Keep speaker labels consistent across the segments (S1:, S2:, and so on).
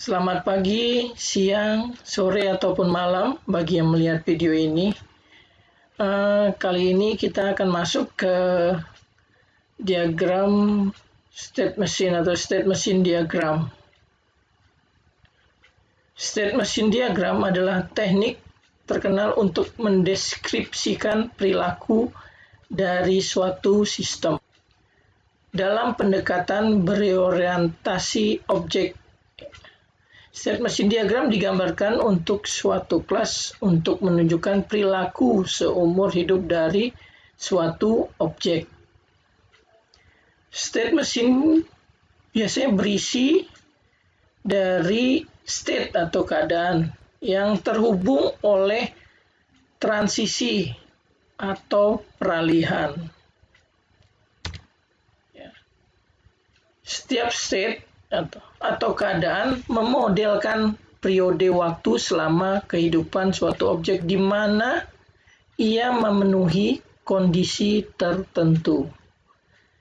S1: Selamat pagi, siang, sore, ataupun malam bagi yang melihat video ini. Kali ini kita akan masuk ke diagram state machine atau state machine diagram. State machine diagram adalah teknik terkenal untuk mendeskripsikan perilaku dari suatu sistem dalam pendekatan berorientasi objek. State machine diagram digambarkan untuk suatu kelas untuk menunjukkan perilaku seumur hidup dari suatu objek. State machine biasanya berisi dari state atau keadaan yang terhubung oleh transisi atau peralihan. Setiap state atau keadaan memodelkan periode waktu selama kehidupan suatu objek di mana ia memenuhi kondisi tertentu.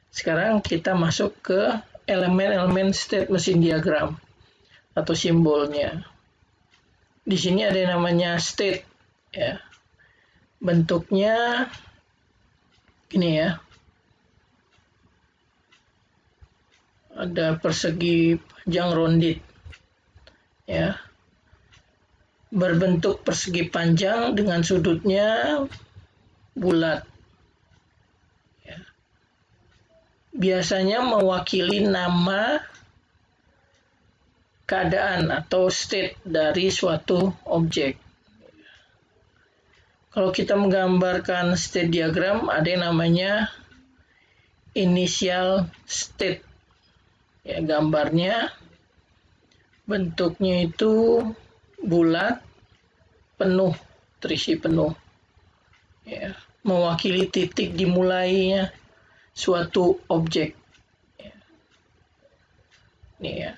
S1: Sekarang kita masuk ke elemen-elemen state machine diagram atau simbolnya. Di sini ada yang namanya state, ya. Bentuknya gini ya. Ada persegi panjang rondit, ya, berbentuk persegi panjang dengan sudutnya bulat, ya. Biasanya mewakili nama keadaan atau state dari suatu objek. Kalau kita menggambarkan state diagram, ada yang namanya initial state. Ya, gambarnya bentuknya itu bulat, penuh, terisi penuh, ya, mewakili titik dimulainya suatu objek, ya. Ini ya.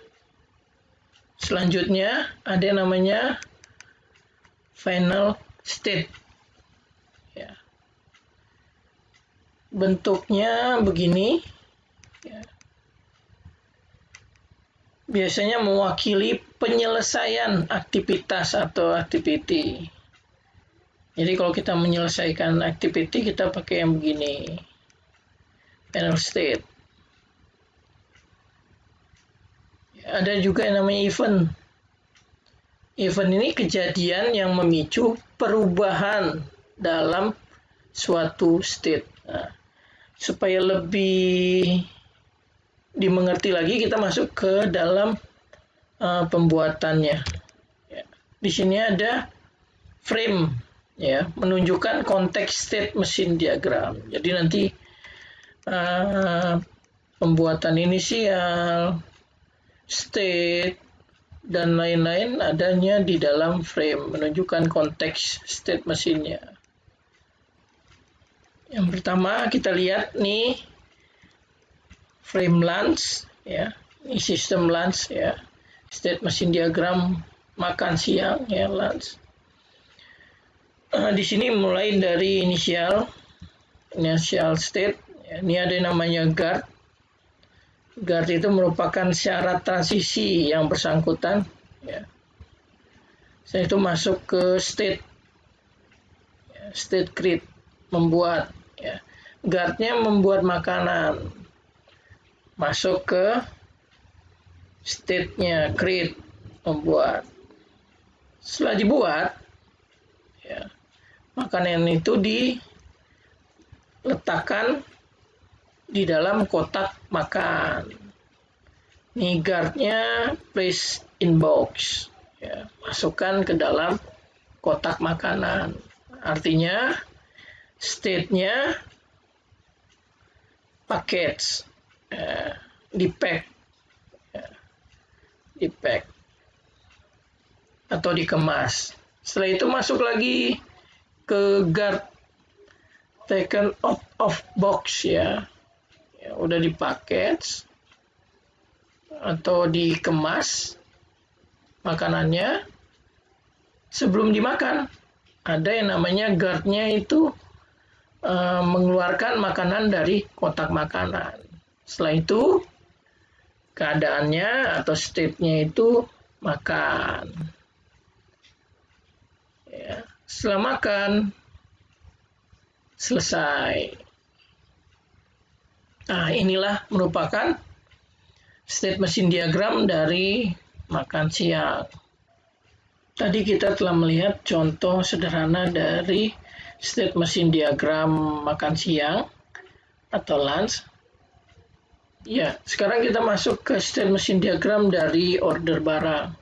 S1: Selanjutnya ada yang namanya final state, ya. Bentuknya begini, ya. Biasanya mewakili penyelesaian aktivitas atau activity. Jadi kalau kita menyelesaikan activity, kita pakai yang begini, final state. Ada juga yang namanya event. Event ini kejadian yang memicu perubahan dalam suatu state. Nah, supaya lebih dimengerti lagi, kita masuk ke dalam pembuatannya. Ya. Di sini ada frame, ya, menunjukkan konteks state machine diagram. Jadi nanti pembuatan inisial, state, dan lain-lain adanya di dalam frame, menunjukkan konteks state machine-nya. Yang pertama kita lihat nih, frame lunch, ya, ini sistem lunch, ya, state machine diagram makan siang, ya, lunch. Di sini mulai dari initial state, ya, ini ada yang namanya guard. Guard itu merupakan syarat transisi yang bersangkutan, ya. Setelah itu masuk ke state, ya, state create, membuat, ya. Guardnya membuat makanan. Masuk ke state-nya create, membuat. Setelah dibuat, ya, makanan itu diletakkan di dalam kotak makan. Ini guard-nya place in box, ya, masukkan ke dalam kotak makanan. Artinya state-nya package, di-pack, ya, di-pack atau dikemas. Setelah itu masuk lagi ke guard taken out of box, ya, ya, udah di-package atau dikemas makanannya. Sebelum dimakan, ada yang namanya guard-nya itu mengeluarkan makanan dari kotak makanan. Setelah itu keadaannya atau state-nya itu makan. Ya, setelah makan, selesai. Nah, inilah merupakan state machine diagram dari makan siang. Tadi kita telah melihat contoh sederhana dari state machine diagram makan siang atau lunch. Ya, sekarang kita masuk ke state machine diagram dari order barang.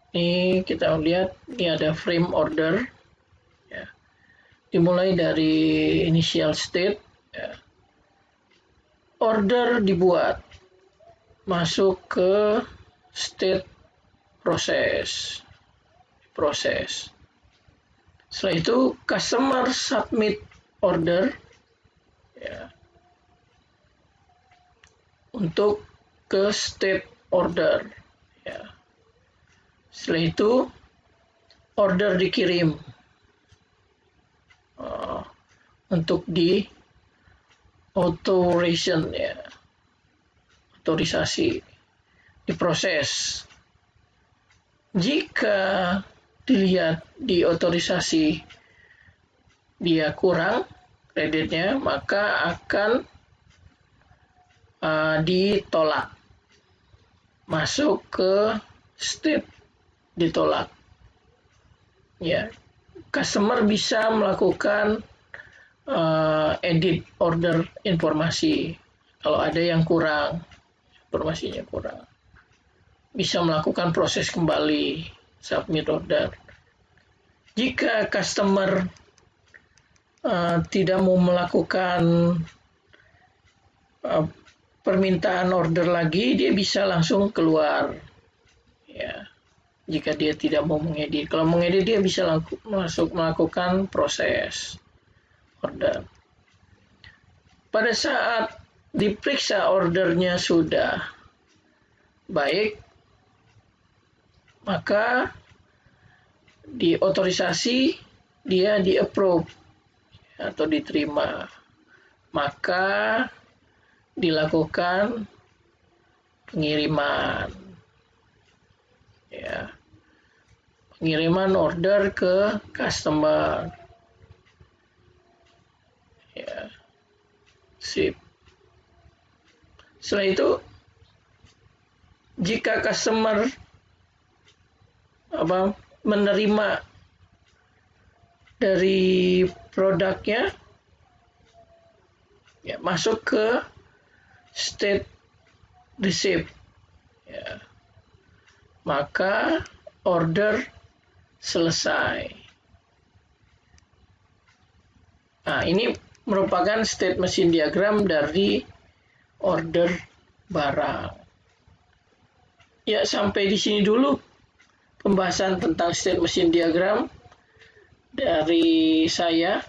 S1: Ini kita lihat, ini ada frame order. Ya. Dimulai dari initial state. Ya. Order dibuat. Masuk ke state proses. Setelah itu customer submit order. Ya. Untuk ke state order. Ya. Setelah itu order dikirim untuk di authorization, ya, otorisasi, diproses. Jika dilihat di otorisasi dia kurang kreditnya, maka akan ditolak, masuk ke state ditolak. Ya, customer bisa melakukan edit order informasi kalau ada yang kurang, informasinya kurang, bisa melakukan proses kembali submit order. Jika customer tidak mau melakukan permintaan order lagi, dia bisa langsung keluar. Ya, jika dia tidak mau mengedit. Kalau mengedit, dia bisa melakukan proses order. Pada saat diperiksa ordernya sudah baik, maka di otorisasi dia di approve atau diterima, maka dilakukan pengiriman, ya, pengiriman order ke customer, ya, sip. Setelah itu, jika customer menerima dari produknya, ya, masuk ke state receipt, ya, maka order selesai. Nah, ini merupakan state machine diagram dari order barang. Ya, sampai di sini dulu pembahasan tentang state machine diagram dari saya.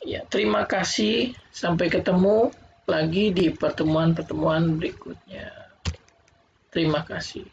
S1: Ya, terima kasih. Sampai ketemu lagi di pertemuan-pertemuan berikutnya. Terima kasih.